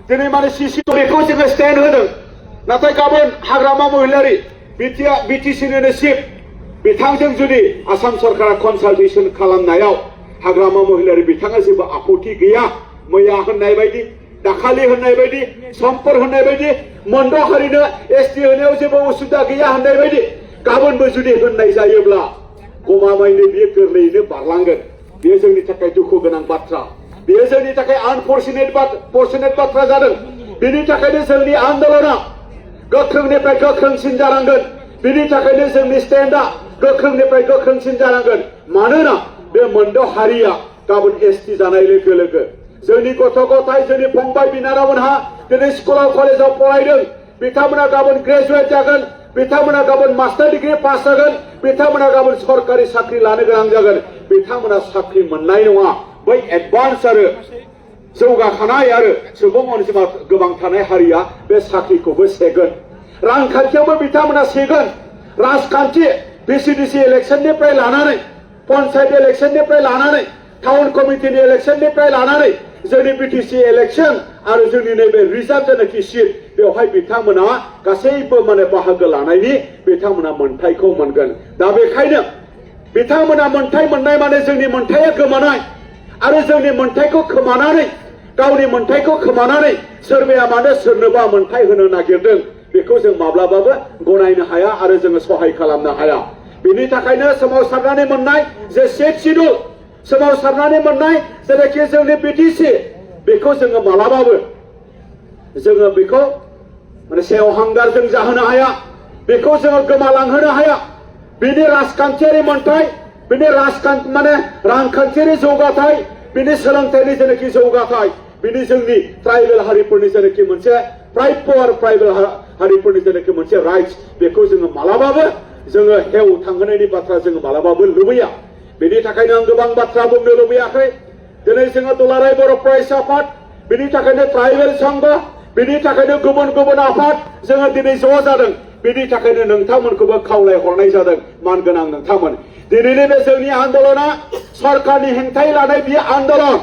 दिनै माने सिसि बेखौ जोङो स्टेन्ड होदों नाथाय गाबोन हाग्रामा महिलारि बिटिसिनिनो चिफ बिथांजों जुदि आसाम सरकारा कनसालटेसन खालामनायाव हाग्रामा महिलारि बिथाङा जेबो आपत्ति गैया मैया होननाय बायदि दाखालि होननाय बायदि समफोर होननाय बायदि मोनद' हारिनो एसटि होनायाव जेबो उसुबिदा गैया होननाय बायदि गाबोनबो जुदि होननाय जायोब्ला गमामायैनो बियो गोरलैयैनो बारलांगोन बेयो जोंनि थाखाय दुखु गोनां बाथ्रा बेयो जोंनि थाखाय आनफर्चुनेट बाथ्रा जादों बेनि थाखायनो जोंनि आन्दोलना गोख्रोंनिफ्राय गोख्रोंसिन जानांगोन बेनि थाखायनो जोंनि स्टेन्डआ गोख्रोंनिफ्राय गोख्रोंसिन जानांगोन मानोना बे मोनद' हारिया गाबोन एसटि जानाय लोगो लोगो जोंनि गथ' गथाय जोंनि फंबाय बिनानावमोनहा दिनै स्कुलाव कलेजाव फरायदों बिथांमोना गाबोन ग्रेजुवेट जागोन बिथांमोना गाबोन मास्टार डिग्री पास जागोन बिथांमोना गाबोन सरकारि साख्रि लानो गोनां जागोन बिथांमोना साख्रि मोननाय नङा बै एडभान्स आरो जौगाखानाय आरो सुबुं अनजिमा गोबां थानाय हारिया बे साख्रिखौबो सेगोन रांखान्थियावबो बिथांमोना सेगोन राजखान्थि भिसिडिसि इलेक्शननिफ्राय लानानै पन्चायत इलेक्शननिफ्राय लानानै टाउन कमिटिनि इलेक्शननिफ्राय लानानै जोंनि बिटिसि इलेक्शन आरो जोंनि नैबे रिजार्भ जेनाखि सिट बेवहाय बिथांमोना गासैबो माने बाहागो लानायनि बिथांमोना मोनथायखौ मोनगोन दा बेखायनो बिथांमोना मोनथाय मोननाय माने जोंनि मोनथाया गोमानाय आरो जोंनि मोनथायखौ खोमानानै गावनि मोनथायखौ खोमानानै सोरबाया मानो सोरनोबा मोनथाय होनो नागिरदों बेखौ जों माब्लाबाबो गनायनो हाया आरो जोङो सहाय खालामनो हाया बेनि थाखायनो सोमावसारनानै मोननाय जे सेट शिड्युल सोमावसारनानै मोननाय जेनाखि जोंनि बिटिसि बेखौ जोङो मालाबाबो जोङो बेखौ माने सेवहांगारजों जाहोनो हाया बेखौ जोङो गोमालांहोनो हाया बिनि राजखान्थियारि मोनथाय बिनि माने रांखान्थियारि जौगाथाय बिनि सोलोंथाइनि जेनाखि जौगाथाय बिनि जोंनि ट्राइबेल हारिफोरनि जेनाखि मोनसे ट्राइबेल हारिफोरनि जेनाखि मोनसे राइट्स बेखौ जोङो मालाबाबो जोङो हेव थांहोनायनि बाथ्रा जोङो मालाबाबो लुबैया बेनि थाखायनो आं गोबां बाथ्रा बुंनो लुबैयाखै दिनै जोङो दुलाराय बर' फरायसा आफाद बिनि थाखायनो ट्राइबेल संघ बिनि थाखायनो गुबुन गुबुन आफाद जोङो दिनै ज' जादों बिनि थाखायनो नोंथांमोनखौबो खावलायहरनाय जादों मानगोनां नोंथांमोन दिनैनि बे जोंनि आन्दोलना सरकारनि हेंथायै लानाय बियो आन्दोलन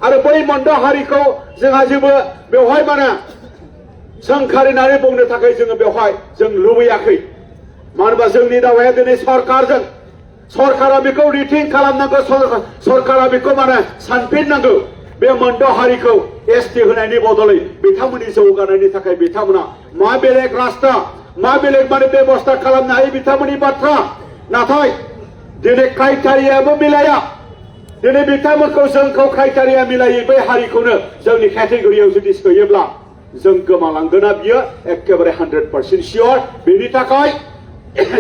आरो बै मोनद' हारिखौ जोंहा जेबो बेवहाय माने सोंखारिनानै बुंनो थाखाय जोङो बेवहाय जों लुबैयाखै मानो होनबा जोंनि दावाया दिनै सरकारजों सरकारा बेखौ रिथिं खालामनांगौ सरकारा बेखौ माने सानफिननांगौ बे मोनद' हारिखौ एसटि होनायनि बदलै बिथांमोननि जौगानायनि थाखाय बिथांमोना मा बेलेग रास्ता मा बेलेग माने बेबस्था खालामनो हायो बिथांमोननि बाथ्रा नाथाय दिनै क्राइटेरियाबो मिलाया दिनै बिथांमोनखौ जोंखौ क्राइटेरिया मिलायै बै हारिखौनो जोंनि केटेगरियाव जुदि सोयोब्ला जों गोमालांगोना बियो एखेबारे 100% सियर बेनि थाखाय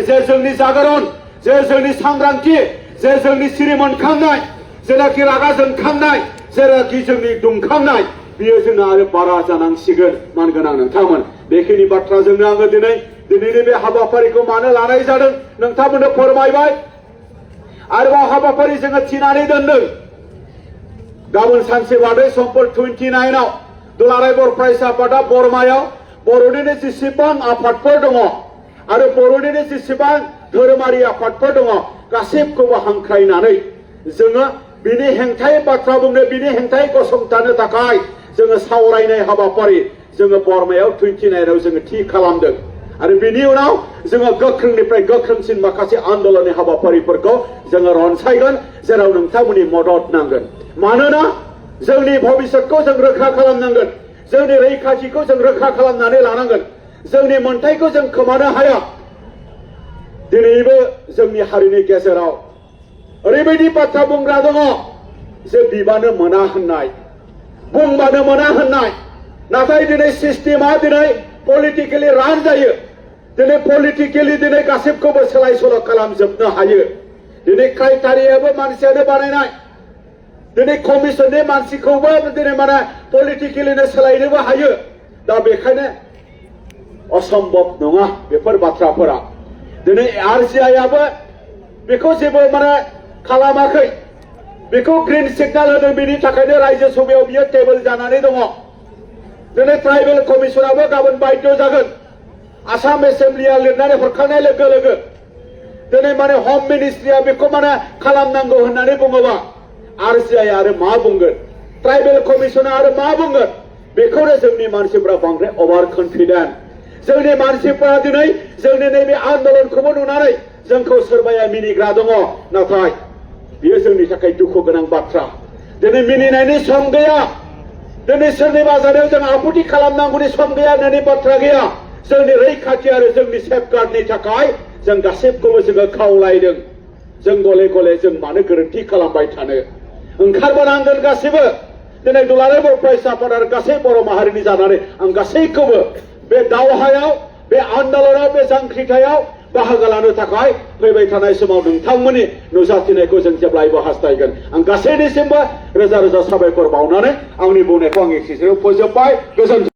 जे जोंनि जागरण जे जोंनि सांग्रांथि जे जोंनि सिरि मोनखांनाय जेनाखि रागा जोंखांनाय जेनाखि जोंनि दुंखांनाय बियो जोंना आरो बारा जानांसिगोन मानगोनां नोंथांमोन बेखिनि बाथ्राजोंनो आङो दिनैनि बे हाबाफारिखौ मानो लानाय जादों नोंथांमोननो फोरमायबाय आरोबाव हाबाफारि जोङो थिनानै दोनदों गाबोन सानसे बादै समफोर 29आव दुलाराय बर' फरायसा आफादा बरमायाव बर'निनो जेसेबां आफादफोर दङ आरो बर'निनो जेसेबां धोरोमारि आफादफोर दङ गासिबखौबो हांख्रायनानै जोङो बिनि हेंथायै बाथ्रा बुंनो बिनि हेंथायै गसंथानो थाखाय जोङो सावरायनाय हाबाफारि जोङो बरमायाव 29आव जोङो थि खालामदों आरो बिनि उनाव जोङो गोख्रोंनिफ्राय गोख्रोंसिन माखासे आन्दोलननि हाबाफारिफोरखौ जोङो रनसायगोन जेराव नोंथांमोननि मदद नांगोन मानोना जोंनि भबिष्यतखौ जों रोखा खालामनांगोन जोंनि रैखाथिखौ जों रोखा खालामनानै लानांगोन जोंनि मोनथायखौ जों खोमानो हाया दिनैबो जोंनि हारिनि गेजेराव ओरैबायदि बाथ्रा बुंग्रा दङ जे बिबानो मोना होननाय बुंबानो मोना होननाय नाथाय दिनै सिस्टेमा दिनै पलिटिकेलि रान जायो दिनै पलिटिकेलि दिनै गासिबखौबो सोलाय सोल' खालामजोबनो हायो दिनै क्राइटेरियाबो मानसियानो बानायनाय दिनै कमिसननि मानसिखौबो दिनै माने पलिटिकेलिनो सोलायनोबो हायो दा बेखायनो असम्भब नङा बेफोर बाथ्राफोरा दिनै आरजिआइआबो बेखौ जेबो माने खालामाखै बेखौ ग्रीन सिगनेल होदों बेनि थाखायनो रायजो सभायाव बियो टेबोल जानानै दङ दिनै ट्राइबेल कमिसनाबो गाबोन बाध्य जागोन आसाम एसेम्ब्लिया लिरनानै हरखांनाय लोगो लोगो दिनै माने हम मिनिस्ट्रिया बेखौ माने खालामनांगौ होननानै बुङोबा आरजिआइ आरो मा बुंगोन ट्राइबेल कमिसना आरो मा बुंगोन बेखौनो जोंनि मानसिफ्रा बांद्राय अभार कन्फिडेन्ट जोंनि मानसिफ्रा दिनै जोंनि नैबे आन्दोलनखौबो नुनानै जोंखौ सोरबाया मिनिग्रा दङ नाथाय बियो जोंनि थाखाय दुखु गोनां बाथ्रा दिनै मिनिनायनि सम गैया दिनै सोरनिबा जानायाव जों आहुति खालामनांगौनि सम गैया होननानै बाथ्रा गैया जोंनि रैखाथि आरो जोंनि सेफगार्डनि थाखाय जों गासैखौबो जोङो खावलायदों जों गले गले जों मानो गोरोन्थि खालामबाय थानो ओंखारबोनांगोन गासैबो दिनै दुलाराय बर' फरायसा आफाद आरो गासै बर' माहारिनि जानानै आं गासैखौबो बे दावहायाव बे आन्दोलनाव बे जांख्रिथायाव बाहागो लानो थाखाय फैबाय थानाय समाव नोंथांमोननि नुजाथिनायखौ जों जेब्लायबो हास्थायगोन आं गासैनिसिमबो रोजा रोजा साबायखर बावनानै आंनि बुंनायखौ आं एसेसो फोजोबबाय गोजोन्थों।